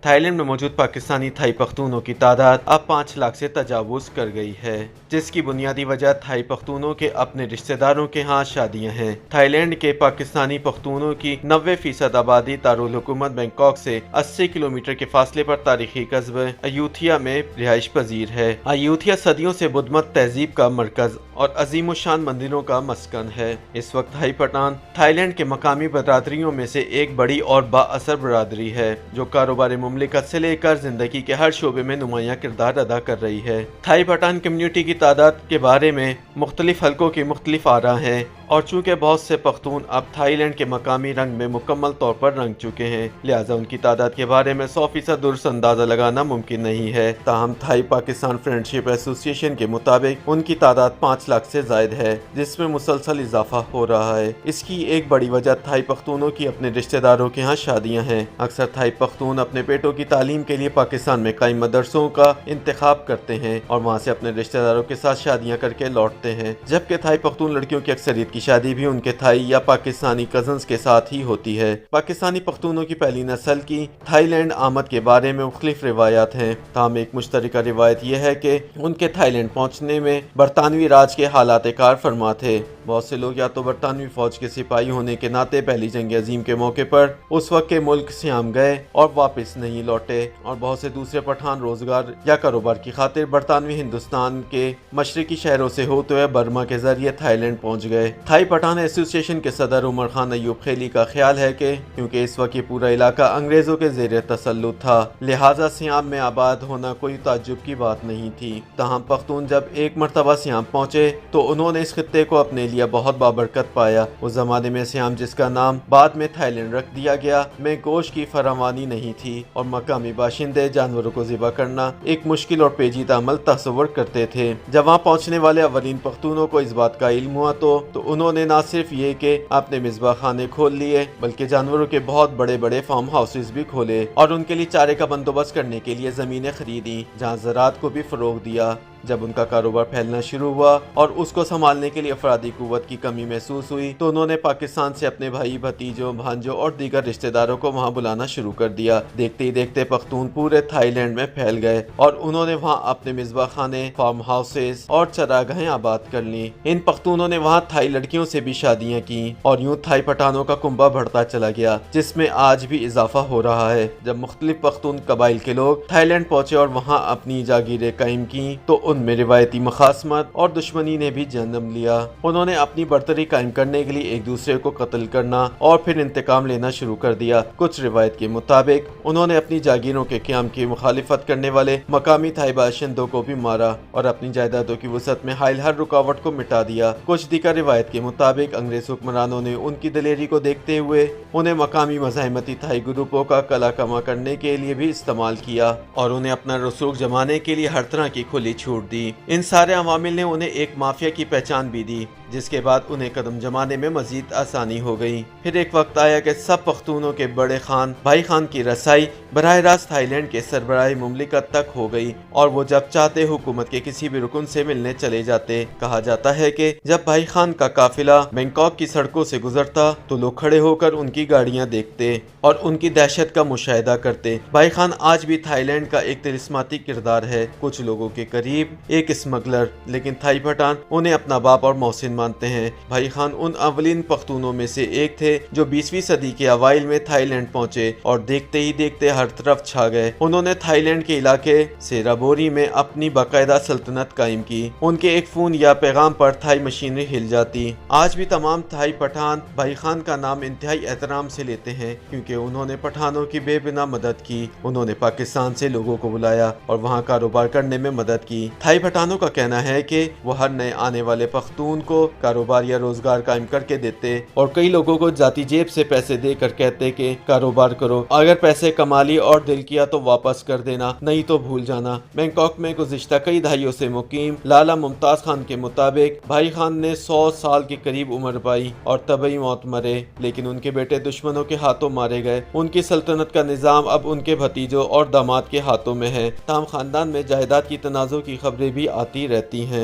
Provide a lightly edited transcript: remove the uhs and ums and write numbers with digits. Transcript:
Thai land میں موجود Pakistani Thai پختونوں کی تعداد اب 5 لاکھ سے تجاوز کر گئی ہے، جس کی بنیادی وجہ تھائی پختونوں کے اپنے رشتہ داروں کے ہاں شادیاں ہیں۔ تھائی لینڈ کے پاکستانی پختونوں کی 90% آبادی دارالحکومت بینکاک سے 80 کلومیٹر کے فاصلے پر تاریخی قصبہ ایودھیا میں رہائش پذیر ہے۔ ایودھیا صدیوں سے بدھ مت تہذیب کا مرکز اور عظیم الشان مندروں کا مسکن ہے۔ اس وقت تھائی پٹھان تھائی لینڈ کے مقامی برادریوں میں سے ایک بڑی اور با اثر برادری ہے، جو کاروبار مملکت سے لے کر زندگی کے ہر شعبے میں نمایاں کردار ادا کر رہی ہے۔ تھائی پٹھان کمیونٹی کی تعداد کے بارے میں مختلف حلقوں کی مختلف آراء ہیں، اور چونکہ بہت سے پختون اب تھائی لینڈ کے مقامی رنگ میں مکمل طور پر رنگ چکے ہیں، لہٰذا ان کی تعداد کے بارے میں 100% درست اندازہ لگانا ممکن نہیں ہے۔ تاہم تھائی پاکستان فرینڈشپ ایسوسی ایشن کے مطابق ان کی تعداد 5 لاکھ سے زائد ہے، جس میں مسلسل اضافہ ہو رہا ہے۔ اس کی ایک بڑی وجہ تھائی پختونوں کی اپنے رشتہ داروں کے ہاں شادیاں ہیں۔ اکثر تھائی پختون اپنے بیٹوں کی تعلیم کے لیے پاکستان میں قائم مدرسوں کا انتخاب کرتے ہیں اور وہاں سے اپنے رشتہ داروں کے ساتھ شادیاں کر کے لوٹتے ہیں، جبکہ تھائی پختون لڑکیوں کی اکثریت کی شادی بھی ان کے تھائی یا پاکستانی کزنز کے ساتھ ہی ہوتی ہے۔ پاکستانی پختونوں کی پہلی نسل کی تھائی لینڈ آمد کے بارے میں مختلف روایات ہیں، تاہم ایک مشترکہ روایت یہ ہے کہ ان کے تھائی لینڈ پہنچنے میں برطانوی راج کے حالات کار فرما تھے۔ بہت سے لوگ یا تو برطانوی فوج کے سپاہی ہونے کے ناطے پہلی جنگ عظیم کے موقع پر اس وقت کے ملک سیام گئے اور واپس نہیں لوٹے، اور بہت سے دوسرے پٹھان روزگار یا کاروبار کی خاطر برطانوی ہندوستان کے مشرقی شہروں سے ہوتے ہوئے برما کے ذریعے تھائی لینڈ پہنچ گئے۔ تھائی پٹھان ایسوسی ایشن کے صدر عمر خان ایوب خیلی کا خیال ہے کہ کیونکہ اس وقت یہ پورا علاقہ انگریزوں کے زیر تسلط تھا، لہٰذا سیام میں آباد ہونا کوئی تعجب کی بات نہیں تھی۔ تاہم پختون جب ایک مرتبہ سیام پہنچے تو انہوں نے اس خطے کو اپنے لیے بہت بابرکت پایا۔ اس زمانے میں سیام، جس کا نام بعد میں تھائی لینڈ رکھ دیا گیا، میں گوشت کی فراوانی نہیں تھی اور مقامی باشندے جانوروں کو ذبح کرنا ایک مشکل اور پیچیدہ عمل تصور کرتے تھے۔ جب وہاں پہنچنے والے اولین پختونوں کو اس بات کا علم ہوا تو انہوں نے نہ صرف یہ کہ اپنے مذبح خانے کھول لیے، بلکہ جانوروں کے بہت بڑے بڑے فارم ہاؤسز بھی کھولے اور ان کے لیے چارے کا بندوبست کرنے کے لیے زمینیں خریدیں، جہاں زراعت کو بھی فروغ دیا۔ جب ان کا کاروبار پھیلنا شروع ہوا اور اس کو سنبھالنے کے لیے افرادی قوت کی کمی محسوس ہوئی تو انہوں نے پاکستان سے اپنے بھائی، بھتیجوں، بھانجوں اور دیگر رشتہ داروں کو وہاں بلانا شروع کر دیا۔ دیکھتے ہی دیکھتے پختون پورے تھائی لینڈ میں پھیل گئے اور انہوں نے وہاں اپنے مذبح خانے، فارم ہاؤسز اور چراگاہیں آباد کر لیں۔ ان پختونوں نے وہاں تھائی لڑکیوں سے بھی شادیاں کی اور یوں تھائی پٹھانوں کا کنبہ بڑھتا چلا گیا، جس میں آج بھی اضافہ ہو رہا ہے۔ جب مختلف پختون قبائل کے لوگ تھائی لینڈ پہنچے اور وہاں اپنی جاگیریں قائم کی تو ان میں روایتی مخاصمت اور دشمنی نے بھی جنم لیا۔ انہوں نے اپنی برتری قائم کرنے کے لیے ایک دوسرے کو قتل کرنا اور پھر انتقام لینا شروع کر دیا۔ کچھ روایت کے مطابق انہوں نے اپنی جاگیروں کے قیام کی مخالفت کرنے والے مقامی تھائی باشندوں کو بھی مارا اور اپنی جائیدادوں کی وسعت میں حائل ہر رکاوٹ کو مٹا دیا۔ کچھ دیگر روایت کے مطابق انگریز حکمرانوں نے ان کی دلیری کو دیکھتے ہوئے انہیں مقامی مزاحمتی تھائی گروپوں کا کلا کما کرنے کے لیے بھی استعمال کیا اور انہیں اپنا رسوخ جمانے کے لیے ہر طرح کی کھلی چھوٹ دی۔ ان سارے عوامل نے انہیں ایک مافیا کی پہچان بھی دی، جس کے بعد انہیں قدم جمانے میں مزید آسانی ہو گئی۔ پھر ایک وقت آیا کہ سب پختونوں کے بڑے خان بھائی خان کی رسائی براہ راست تھائی لینڈ کے سربراہ مملکت تک ہو گئی اور وہ جب چاہتے حکومت کے کسی بھی رکن سے ملنے چلے جاتے۔ کہا جاتا ہے کہ جب بھائی خان کا قافلہ بینکاک کی سڑکوں سے گزرتا تو لوگ کھڑے ہو کر ان کی گاڑیاں دیکھتے اور ان کی دہشت کا مشاہدہ کرتے۔ بھائی خان آج بھی تھائی لینڈ کا ایک طلسماتی کردار ہے، کچھ لوگوں کے قریب ایک اسمگلر، لیکن تھائی پٹھان انہیں اپنا باپ اور محسن مانتے ہیں۔ بھائی خان ان اولین پختونوں میں سے ایک تھے جو 20ویں صدی کے اوائل میں تھائی لینڈ پہنچے اور دیکھتے ہی دیکھتے ہر طرف چھا گئے۔ انہوں نے تھائی لینڈ کے علاقے سیرابوری میں اپنی باقاعدہ سلطنت قائم کی۔ ان کے ایک فون یا پیغام پر تھائی مشینری ہل جاتی۔ آج بھی تمام تھائی پٹھان بھائی خان کا نام انتہائی احترام سے لیتے ہیں، کیونکہ انہوں نے پٹھانوں کی بے بنا مدد کی۔ انہوں نے پاکستان سے لوگوں کو بلایا اور وہاں کاروبار کرنے میں مدد کی۔ تھائی پٹھانوں کا کہنا ہے کہ وہ ہر نئے آنے والے پختون کو کاروبار یا روزگار قائم کر کے دیتے اور کئی لوگوں کو ذاتی جیب سے پیسے دے کر کہتے کہ کاروبار کرو، اگر پیسے کما لی اور دل کیا تو واپس کر دینا، نہیں تو بھول جانا۔ بینکاک میں گزشتہ کئی دہائیوں سے مقیم لالا ممتاز خان کے مطابق بھائی خان نے 100 سال کے قریب عمر پائی اور طبعی موت مرے، لیکن ان کے بیٹے دشمنوں کے ہاتھوں مارے گئے۔ ان کی سلطنت کا نظام اب ان کے بھتیجوں اور داماد کے ہاتھوں میں ہے۔ تاہم خاندان میں جائیداد کی تنازع کی خبریں بھی آتی رہتی ہیں۔